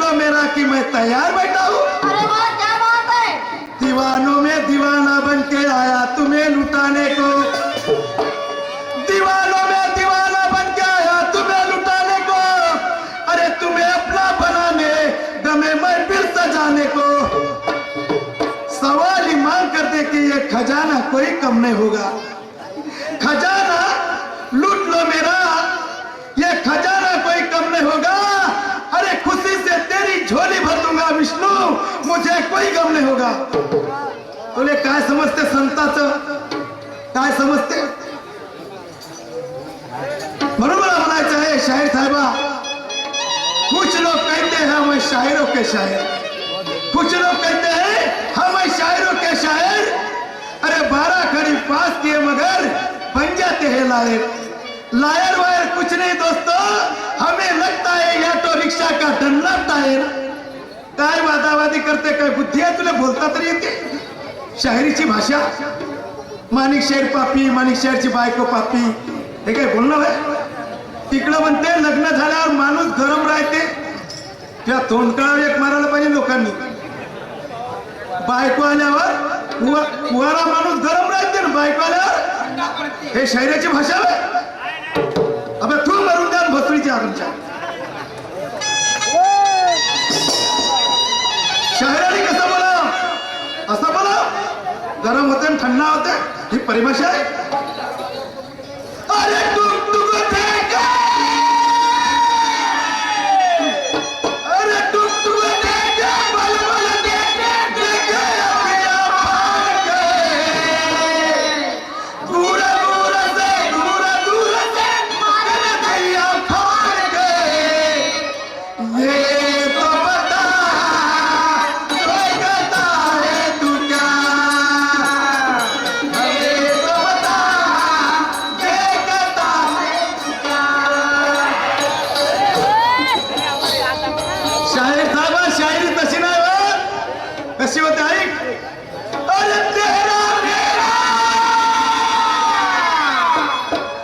Low मेरा कि मैं तैयार बैठा हूँ। अरे वाह, क्या बात है। दीवानों में दीवाना बन के आया तुम्हें लुटाने को, दीवानों में दीवाना बन के आया तुम्हें लुटाने को, अरे तुम्हें अपना बनाने दमे महफिल सजाने को। सवाल ही मांग करते कि ये खजाना कोई कम नहीं होगा, खजाना लूट लो मेरा, ये खजाना कोई कम नहीं होगा। अरे खुशी से तेरी झोली भर दूंगा विष्णु, मुझे कोई गम नहीं होगा। बोले काय समजते संताचं, काय समजते? म्हणून मला म्हणायचं आहे शाहीर साहेबा, कुछ लोग कहते हैं मैं शायरों के शायर, कुछ लोग कहते हैं हम शायरों के शायर। अरे 12 खड़ी पास किए मगर बन जाते हैं लायर। लायर वायर कुछ नहीं दोस्तों, हमें लगता है या तो रिक्शा का डंडा टायर। काय वादावादी करते, काय बुद्धी आहे तुला, बोलता तरी येते शायरीची भाषा। माणिक शेर पापी, माणिक शेरची बायको पापी, हे काय बोलणं आहे? तिकडं म्हणते लग्न झाल्यावर माणूस गरम राहते, त्या तोंडकाळावर एक मारायला पाहिजे लोकांनी। बायको आल्यावर कुवारा माणूस गरम राहते ना, बायको आल्यावर, हे शायरीची भाषा आहे। अबे तू मरून द्या भस्त्रीची आमच्या शायराने कसं बोला, असं बोला, गरम होते थंडा होते, ही परिभाषा आहे। अरे तू कशी होते ऐक। अरे तेरा मेरा,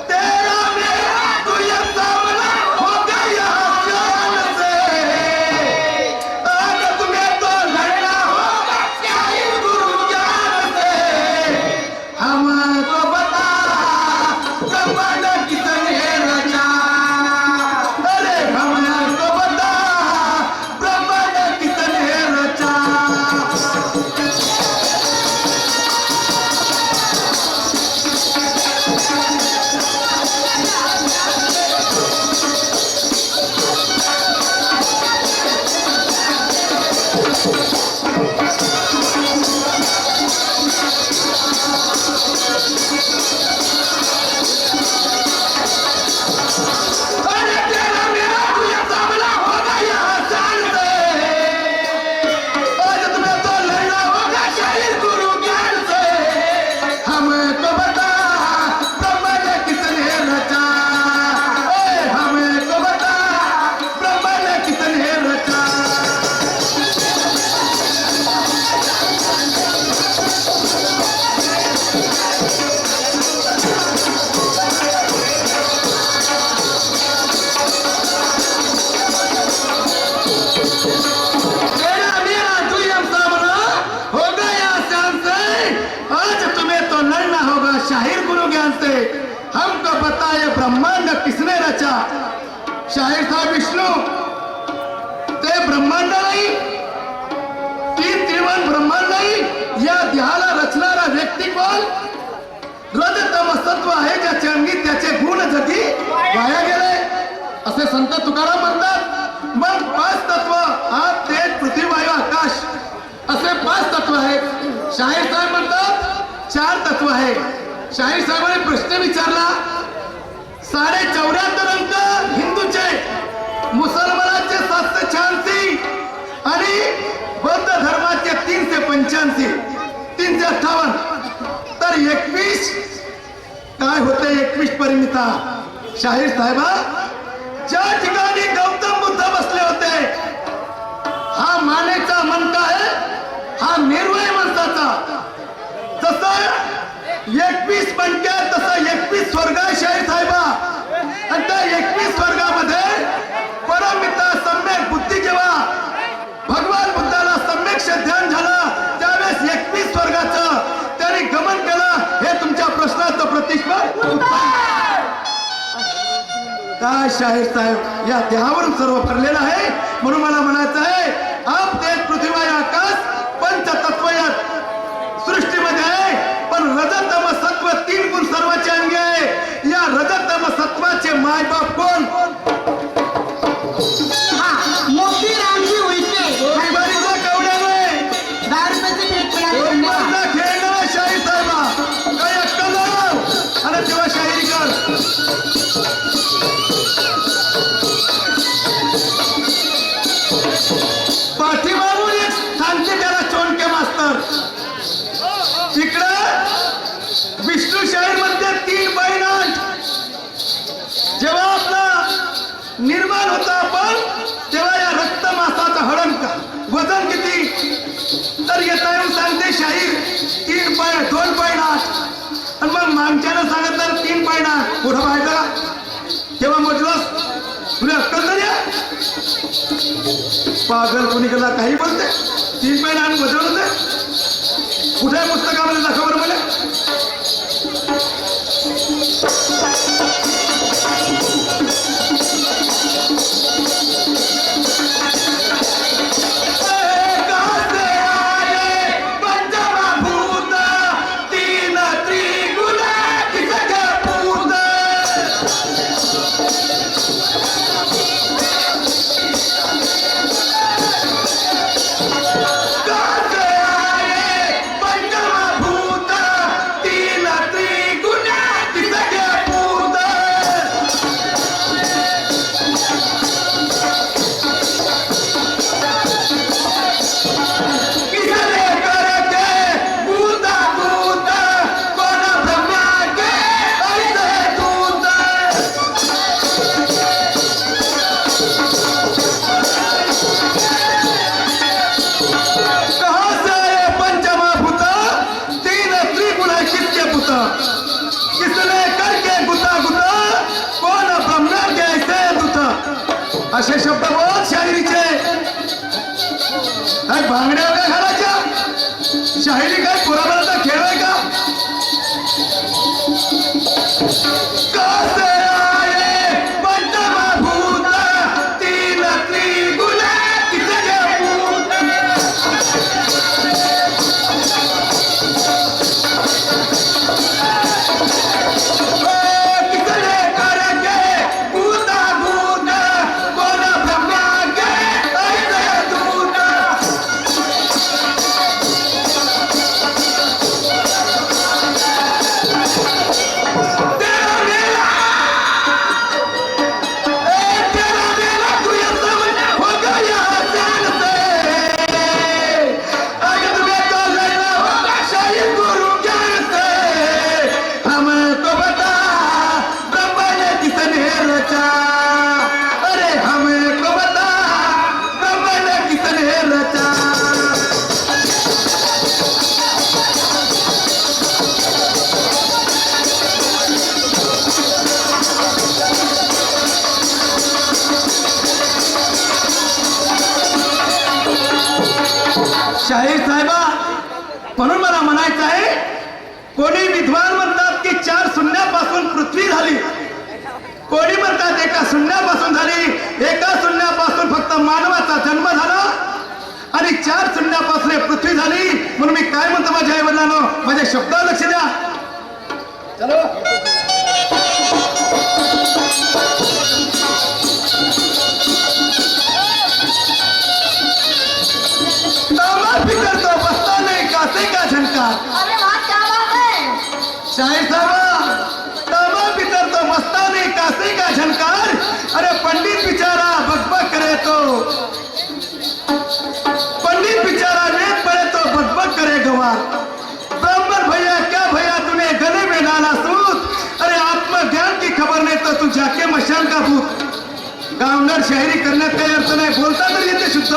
तेरा मेरा तू ये सामना हो गया जान से, अगर तुम्हें तो लड़ना होगा शाहिर गुरु ज्ञान से। हमको बता जमाना किसने रचा, अरे हमको बता ब्रह्मांड किसने रचा। शाहिर गुरु ज्ञान से, हमको पता ये ब्रह्मांड किसने रचा। शाहिर साहब विष्णू ते ब्रह्मांड नाही, तीन त्रिवन ब्रह्मांड नाही, या देहाला रचणारा व्यक्ती कोण? रजतमसत्व आहे ज्याचे अंगी त्याचे गुण जगी वाया गेले असे संत तुकाराम म्हणतात। मग 5 तत्व, आग तेज पृथ्वी वायू आकाश असे 5 तत्व आहेत। शाहीर साहेब म्हणतात 4 तत्व आहे। शाहीर साहेबांनी प्रश्न विचारला, 74 अंक हिंदूचे, मुसलमानांचे 786 आणि बौद्ध धर्माचे 385, 358, तर 21 काय होते? 21 परिमिता। शाहीर साहेबा, ज्या ठिकाणी गौतम बुद्ध बसले होते, हा मानेचा मनका आहे, हा निर्वय माणसाचा। तसं 21 बनक्यात तसं 21 स्वर्ग आहे शाहीर साहेबा। आणि त्या 21 स्वर्गामध्ये परमपिता सम्यक बुद्धी जेव्हा काय शाहीर साहेब या देहावरून सर्व भरलेलं आहे. म्हणून मला म्हणायचं आहे, आप देश पृथ्वी आकाश पंचतत्व या सृष्टीमध्ये आहे, पण रजतम सत्व 3 गुण सर्वाचे अंगी आहे. या रजतम सत्वाचे मायबाप कोण? मोठी रामजी उलटे हरभरीच्या कवड्याने 10 रुपयाची भेट मिळाली. माझा खेळणारा शाहीर साहेबा काय अक्कल लाव आणि तेव्हा शाहिरी कर. पाठीमागून एक सांगते त्याला चोंडके मास्तर. तिकडं विष्णू शाहीर मध्ये 3 बैनाट. जेव्हा आपला निर्माण होता आपण तेव्हा या रक्त मासाचा हडंक वजन किती तर येता येऊन सांगते शाहीर 2 बैनाट. आणि मग मागच्यानं सांगत तर 3 बैनाट पुढं पाहायचं तेव्हा मोजलंस तुला अक्कल तरी आहे? पागल कोणी केला काही बोलते 3 बैनाट वजन होते. कुठे पुस्तकामध्ये दाखव बरं मला. असे शब्द बोल शाहिरीचे. काय बांगड्या वगैरे घालायच्या? शाहिरी काय पुराणाचा खेळ आहे का? कसे आये पंचमभूत 3 त्रिगुण किसके पूत. शाहीर साहेबा म्हणून मला म्हणायचं आहे, कोणी विद्वान म्हणतात की 4 शून्यापासून पृथ्वी झाली, कोणी म्हणतात 1 शून्यापासून झाली. 1 शून्यापासून फक्त मानवाचा जन्म झाला आणि 4 शून्यापासून पृथ्वी झाली. म्हणून मी काय म्हणतो माझ्या आई वडिलांनो, माझ्या शब्दावर लक्ष द्या. चलो तो बसता नहीं कासे का झनकार. अरे वाह क्या बात है. शाहीर साहबा तामा भीतर तो बसता नहीं कासे का झनकार. अरे पंडित बिचारा बकबक करे तो, पंडित बिचारा नेत पड़े तो बकबक करे गवार. ब्राह्मण भैया क्या भैया तूने गले में डाला सूत. अरे आत्मज्ञान की खबर नहीं तो तू जाके मशान का भूत. गावंडर शायरी करण्यात काही अर्थ नाही, बोलता तर येते शुद्ध.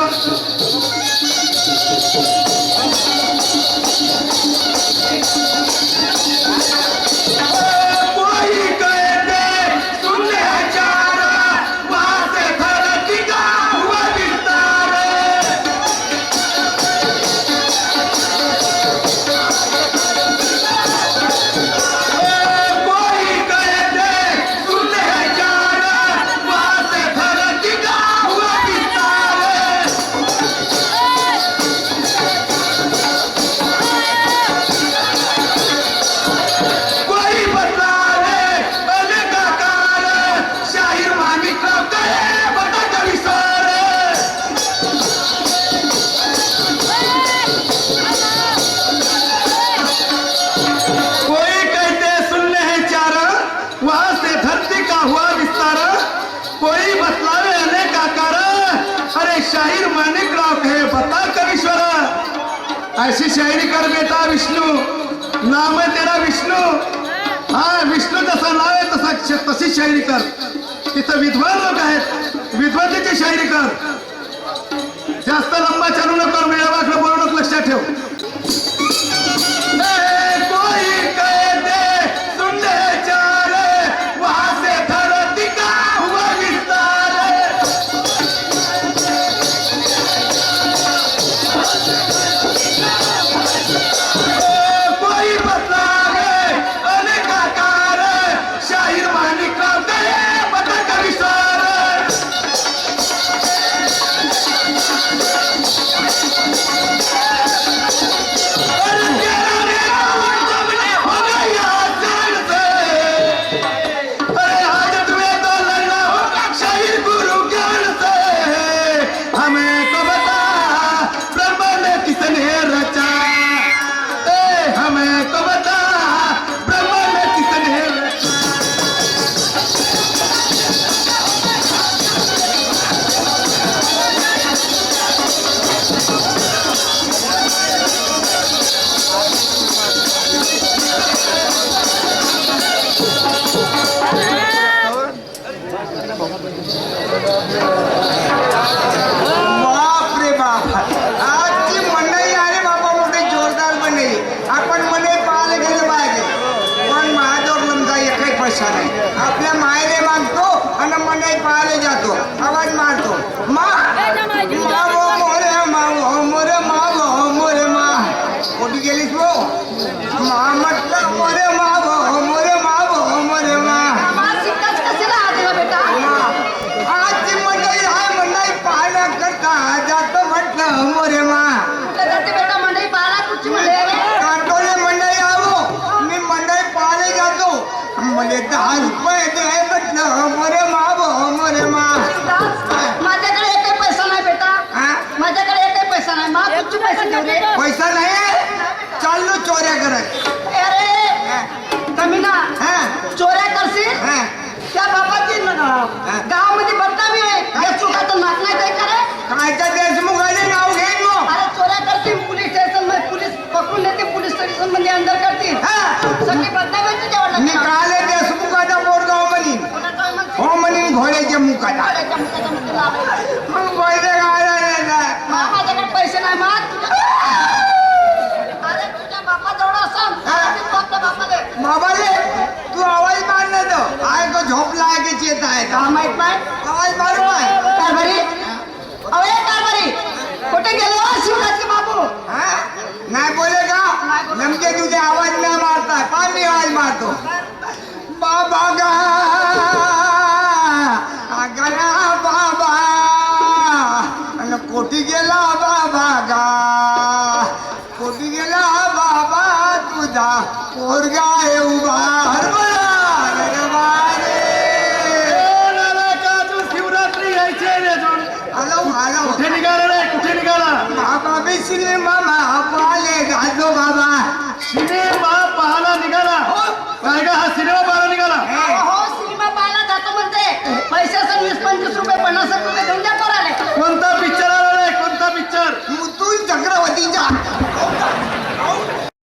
शाहीर माणिकराव कहे बता कवीश्वर ऐसी शायरी कर बेटा विष्णु नाम है तेरा विष्णु हाँ विष्णू जसा नाव आहे तसा तशी शायरी कर तिथं विद्वान लोक आहेत विद्वत्तेची शायरी कर जास्त लंबा चालू नको मेळावाकडे बोलू नको लक्षात ठेव कोई कह दे सुन ले चार वहां से धरती का हुआ विस्तार कोई बतलावे अनेक आकार शाहीर माणिकराव कहे बता कवीश्वर बाप रे बाप आजची मंडळी आले बाबा मोठे जोरदार मंडळी आपण मंडळी पाहायला गेलं पाहिजे पण माझ्याजवळ लमचा एकही पैसा नाही आपल्या मायने मागतो आणि मंडळी पाहायला जातो आवाज मारतो मावो मोरे मावो मोरे मावो मोरे मा कुठे गेलीस वो मा म्हटलं मोरे मावो मोरे मावो मोरे मा आजची मंडळी हाय मंडळी पाहण्याकरता जातो म्हटलं मोरे मा काटोले मंडळी आलो मी मंडळी पाहायला जातो म्हणजे 10 रुपये दे म्हटलं मोरे मावो मोरे मा माझ्याकडे एकही पैसा नाही बेटा हा? माझ्याकडे एकही पैसा नाही मा कुठचे पैसे देऊ रे पैसा नाही चाललो चोऱ्या करत अरे कमीना हा चोऱ्या करशील हा त्या बाबाची गावामध्ये बदनामी आहे या चुकाचं नाक नाही काय करे कायच्या देशमुखाने नाव घेईन मग अरे चोऱ्या करतील पोलीस स्टेशन मध्ये पोलीस पकडून नेते पोलीस स्टेशन मध्ये अंदर करतील हा सगळी बदनामी तुझ्यावर मी काले देशमुखाचा बोरगाव म्हणीन हो म्हणीन घोड्याच्या मुखाचा मग पैसे काय माझ्याकडे पैसे नाही मा अरे तुझ्या बापाजवळ असं आपल्या बापाले बाबाले तू आवाज मार ना तो आय को झोपला आहे की चेत आहे का माहित नाही आवाज मारू आहे कारभारी अरे कारभारी कुठे गेले हो शिवराजचे बाबू हा? नाही बोले का नेमके तुझे आवाज नाही मारताय पाणी आवाज मारतो बाबा गा गया बाबा आणि कोटी गेला बाबा गा कोटी गेला बाबा तुझा पोरगा आहे उभा हरभरा रे शिवरात्री यायचे रे अजून हॅलो हॅलो कुठे निघाला रे कुठे निघाला बाबा बिसले मामा पाले गाजो बाबा सिनेमा पाहायला निघाला काय का हा सिनेमा पाहायला निघाला हो सिनेमा पाहायला जातो म्हणते पैशाचं 20-25 रुपये 50 रुपये घेऊन द्या पोराले कोणता पिक्चर आला रे कोणता पिक्चर मुतून चक्रवर्तीचा